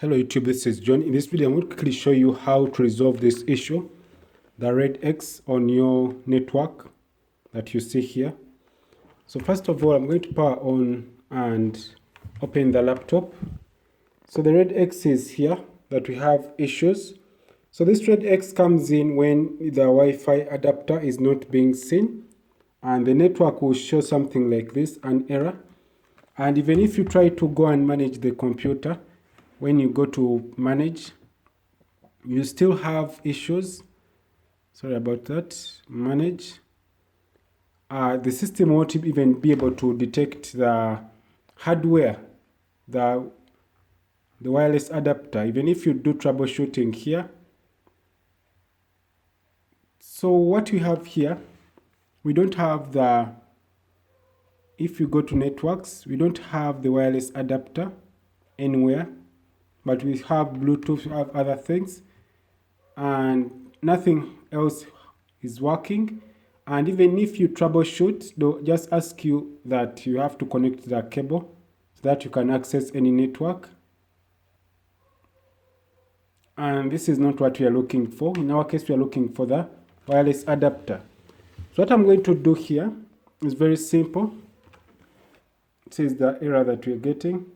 Hello YouTube, this is John. In this video, I'm going to quickly show you how to resolve this issue, the red X on your network that you see here. So first of all, I'm going to power on and open the laptop. So the red X is here that we have issues. So this red X comes in when the Wi-Fi adapter is not being seen, and the network will show something like this, an error. And even if you try to go and manage the computer, when you go to manage, you still have issues. Sorry about that. Manage. The system won't even be able to detect the hardware, the wireless adapter, even if you do troubleshooting here. So what we have here, we don't have the, if you go to networks, we don't have the wireless adapter anywhere, but we have Bluetooth, we have other things, and nothing else is working. And even if you troubleshoot, they'll just ask you that you have to connect the cable so that you can access any network. And this is not what we are looking for. In our case, we are looking for the wireless adapter. So what I'm going to do here is very simple. This is the error that we're getting.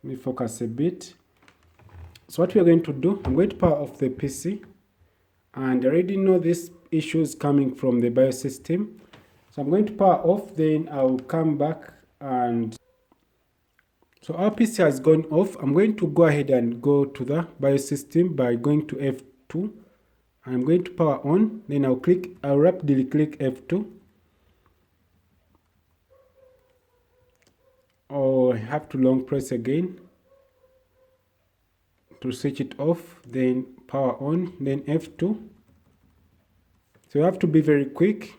Let me focus a bit. So what we are going to do, I'm going to power off the PC, and I already know this issue is coming from the BIOS system. So I'm going to power off, then I'll come back. And so our PC has gone off. I'm going to go ahead and go to the BIOS system by going to F2. I'm going to power on, then I'll rapidly click F2. Or I have to long press again to switch it off, then power on, then F2. So you have to be very quick.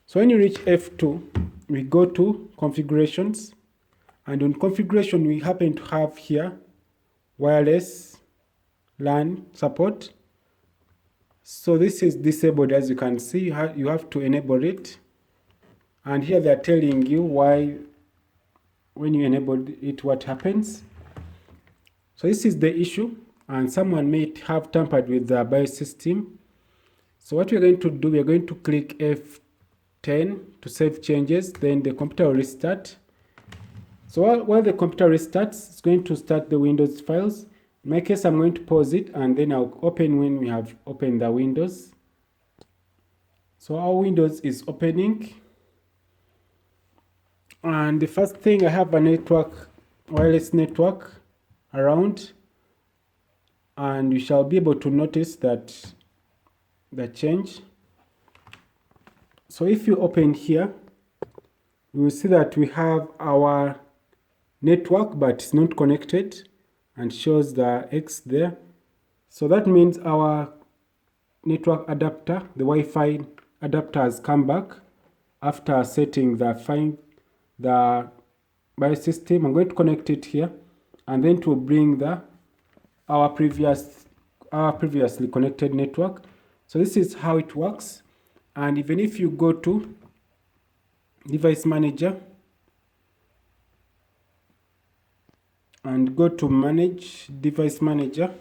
So when you reach F2, we go to configurations, and on configuration we happen to have here wireless LAN support. So this is disabled, as you can see. You have to enable it, and here they are telling you why. When you enable it, what happens. So this is the issue, and someone may have tampered with the BIOS system. So what we're going to do, we're going to click F10 to save changes, then the computer will restart. So while the computer restarts, it's going to start the Windows files. In my case, I'm going to pause it, and then I'll open when we have opened the Windows. So our Windows is opening. And the first thing, I have a network, wireless network around, and you shall be able to notice that the change. So if you open here, you will see that we have our network, but it's not connected, and shows the X there. So that means our network adapter, the Wi-Fi adapter, has come back after setting the BIOS system. I'm going to connect it here, and then to bring our previously connected network. So this is how it works. And even if you go to device manager and go to manage device manager,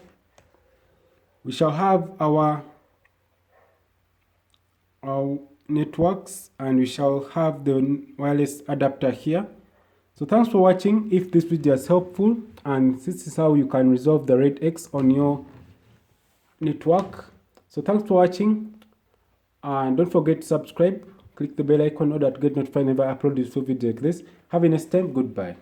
we shall have our networks, and we shall have the wireless adapter here. So thanks for watching. If this video is helpful, and this is how you can resolve the red X on your network. So thanks for watching, and don't forget to subscribe, click the bell icon in order to get notified whenever I upload this video like this. Have a nice time. Goodbye.